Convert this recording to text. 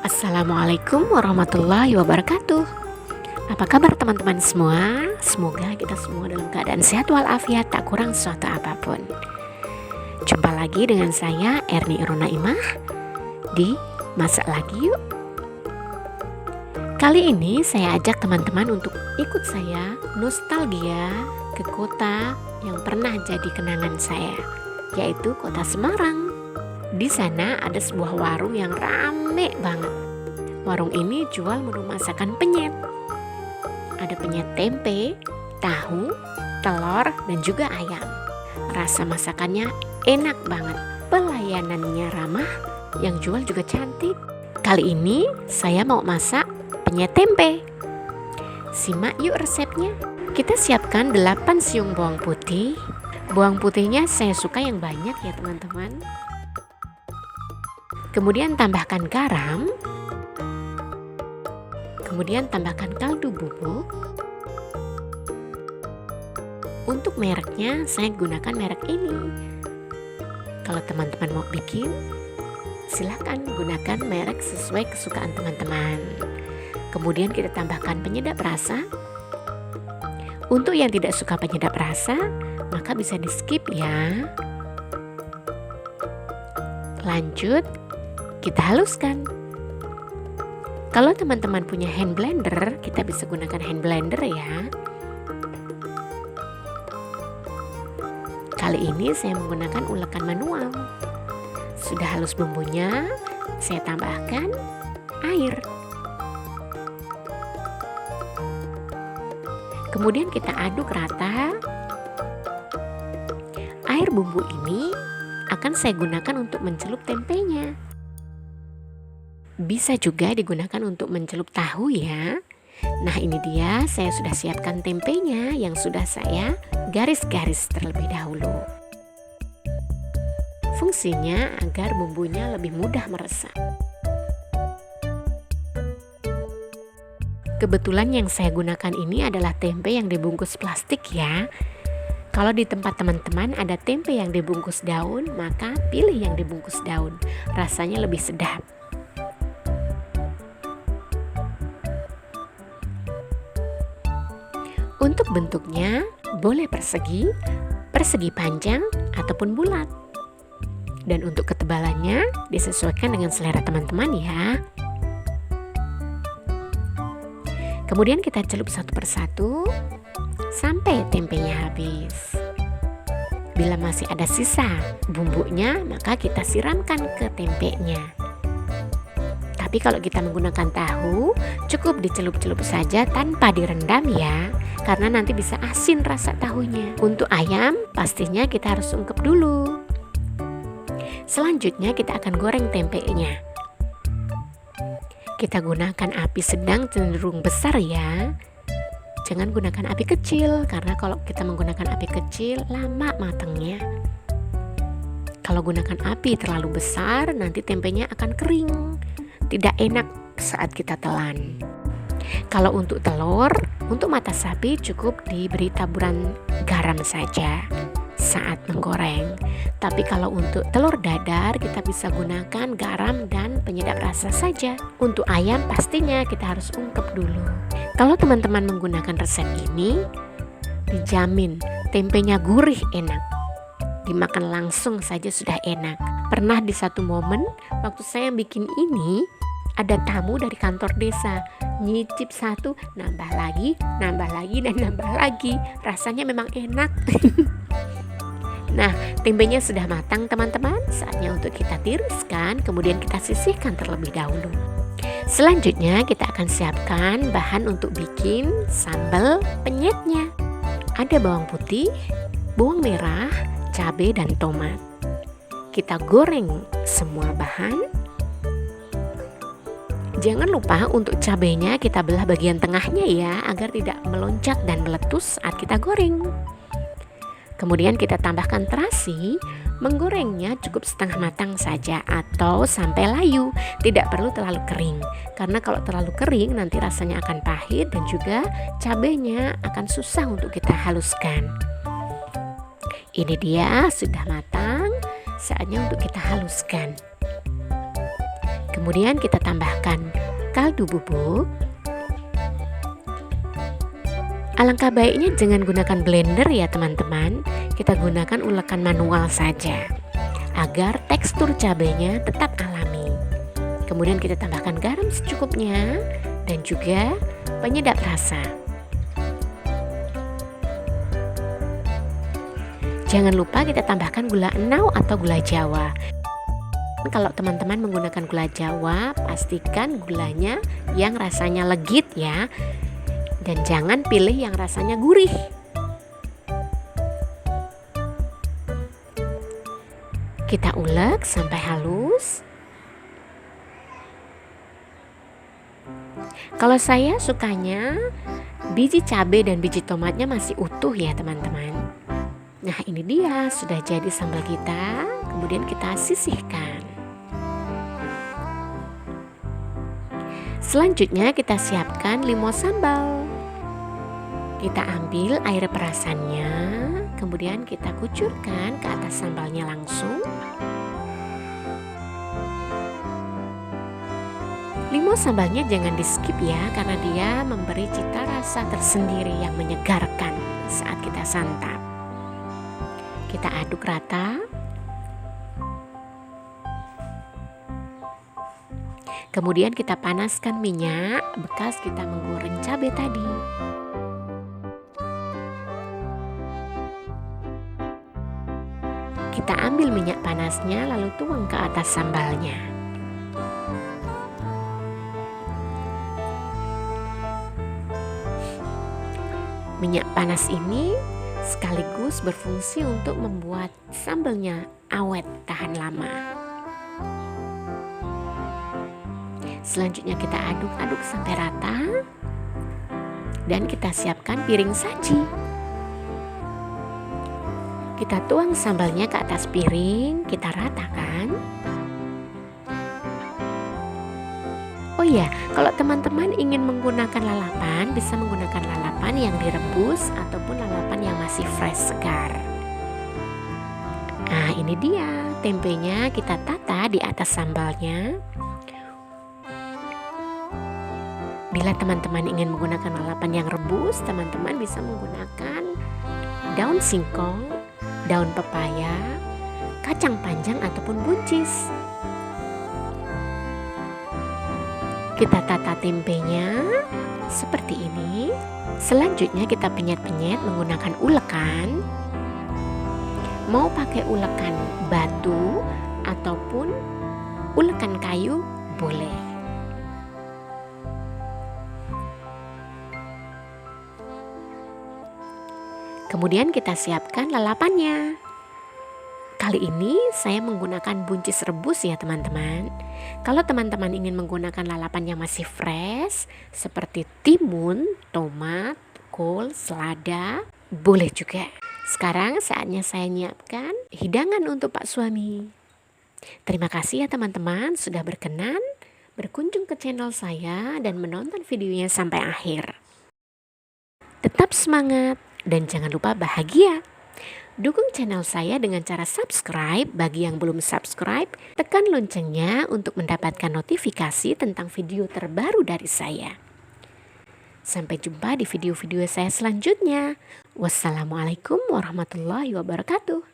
Assalamualaikum warahmatullahi wabarakatuh. Apa kabar teman-teman semua? Semoga kita semua dalam keadaan sehat walafiat, tak kurang suatu apapun. Jumpa lagi dengan saya Erni Irona Imah di Masak Lagi Yuk. Kali ini saya ajak teman-teman untuk ikut saya nostalgia ke kota yang pernah jadi kenangan saya, yaitu kota Semarang. Di sana ada sebuah warung yang rame banget. Warung ini jual menu masakan penyet. Ada penyet tempe, tahu, telur, dan juga ayam. Rasa masakannya enak banget. Pelayanannya ramah, yang jual juga cantik. Kali ini saya mau masak penyet tempe. Simak yuk resepnya. Kita siapkan 8 siung bawang putih. Bawang putihnya saya suka yang banyak ya teman-teman. Kemudian tambahkan garam. Kemudian tambahkan kaldu bubuk. Untuk mereknya saya gunakan merek ini. Kalau teman-teman mau bikin, silakan gunakan merek sesuai kesukaan teman-teman. Kemudian kita tambahkan penyedap rasa. Untuk yang tidak suka penyedap rasa, maka bisa di skip ya. Lanjut, kita haluskan. Kalau teman-teman punya hand blender, kita bisa gunakan hand blender ya. Kali ini saya menggunakan ulekan manual. Sudah halus bumbunya, saya tambahkan air. Kemudian kita aduk rata. Air bumbu ini akan saya gunakan untuk mencelup tempenya. Bisa juga digunakan untuk mencelup tahu ya. Nah ini dia, saya sudah siapkan tempenya yang sudah saya garis-garis terlebih dahulu. Fungsinya agar bumbunya lebih mudah meresap. Kebetulan yang saya gunakan ini adalah tempe yang dibungkus plastik ya. Kalau di tempat teman-teman ada tempe yang dibungkus daun, maka pilih yang dibungkus daun. Rasanya lebih sedap. Untuk bentuknya boleh persegi, persegi panjang, ataupun bulat. Dan untuk ketebalannya disesuaikan dengan selera teman-teman ya. Kemudian kita celup satu persatu sampai tempenya habis. Bila masih ada sisa bumbunya, maka kita siramkan ke tempenya. Tapi kalau kita menggunakan tahu, cukup dicelup-celup saja tanpa direndam ya, karena nanti bisa asin rasa tahunya. Untuk ayam, pastinya kita harus ungkep dulu. Selanjutnya kita akan goreng tempenya. Kita gunakan api sedang cenderung besar ya. Jangan gunakan api kecil, karena kalau kita menggunakan api kecil, lama matangnya. Kalau gunakan api terlalu besar, nanti tempenya akan kering. Tidak enak saat kita telan. Kalau untuk telur, untuk mata sapi cukup diberi taburan garam saja saat menggoreng. Tapi kalau untuk telur dadar, kita bisa gunakan garam dan penyedap rasa saja. Untuk ayam pastinya kita harus ungkep dulu. Kalau teman-teman menggunakan resep ini, dijamin tempenya gurih enak. Dimakan langsung saja sudah enak. Pernah di satu momen waktu saya bikin ini, ada tamu dari kantor desa. Nyicip satu, nambah lagi, dan nambah lagi. Rasanya memang enak. Nah, tempenya sudah matang teman-teman. Saatnya untuk kita tiriskan, kemudian kita sisihkan terlebih dahulu. Selanjutnya kita akan siapkan bahan untuk bikin sambal penyetnya. Ada bawang putih, bawang merah, cabai, dan tomat. Kita goreng semua bahan. Jangan lupa untuk cabainya kita belah bagian tengahnya ya, agar tidak meloncat dan meletus saat kita goreng. Kemudian kita tambahkan terasi. Menggorengnya cukup setengah matang saja atau sampai layu. Tidak perlu terlalu kering, karena kalau terlalu kering nanti rasanya akan pahit dan juga cabainya akan susah untuk kita haluskan. Ini dia sudah matang, saatnya untuk kita haluskan. Kemudian kita tambahkan kaldu bubuk. Alangkah baiknya jangan gunakan blender ya teman-teman. Kita gunakan ulekan manual saja agar tekstur cabenya tetap alami. Kemudian kita tambahkan garam secukupnya dan juga penyedap rasa. Jangan lupa kita tambahkan gula enau atau gula Jawa. Kalau teman-teman menggunakan gula Jawa, pastikan gulanya yang rasanya legit ya. Dan jangan pilih yang rasanya gurih. Kita ulek sampai halus. Kalau saya sukanya biji cabai dan biji tomatnya masih utuh ya teman-teman. Nah ini dia sudah jadi sambal kita. Kemudian kita sisihkan. Selanjutnya kita siapkan limo sambal. Kita ambil air perasannya, kemudian kita kucurkan ke atas sambalnya langsung. Limo sambalnya jangan di skip ya, karena dia memberi cita rasa tersendiri yang menyegarkan saat kita santap. Kita aduk rata. Kemudian kita panaskan minyak bekas kita menggoreng cabai tadi. Kita ambil minyak panasnya lalu tuang ke atas sambalnya. Minyak panas ini sekaligus berfungsi untuk membuat sambalnya awet tahan lama. Selanjutnya kita aduk-aduk sampai rata dan kita siapkan piring saji. Kita tuang sambalnya ke atas piring, kita ratakan. Oh iya, kalau teman-teman ingin menggunakan lalapan, bisa menggunakan lalapan yang direbus ataupun lalapan yang masih fresh segar. Nah, ini dia tempenya kita tata di atas sambalnya. Bila teman-teman ingin menggunakan lalapan yang rebus, teman-teman bisa menggunakan daun singkong, daun pepaya, kacang panjang ataupun buncis. Kita tata tempenya seperti ini. Selanjutnya kita penyet-penyet menggunakan ulekan. Mau pakai ulekan batu ataupun ulekan kayu boleh. Kemudian kita siapkan lalapannya. Kali ini saya menggunakan buncis rebus ya teman-teman. Kalau teman-teman ingin menggunakan lalapan yang masih fresh seperti timun, tomat, kol, selada, boleh juga. Sekarang saatnya saya nyiapkan hidangan untuk Pak Suami. Terima kasih ya teman-teman sudah berkenan berkunjung ke channel saya dan menonton videonya sampai akhir. Tetap semangat dan jangan lupa bahagia. Dukung channel saya dengan cara subscribe bagi yang belum subscribe. Tekan loncengnya untuk mendapatkan notifikasi tentang video terbaru dari saya. Sampai jumpa di video-video saya selanjutnya. Wassalamualaikum warahmatullahi wabarakatuh.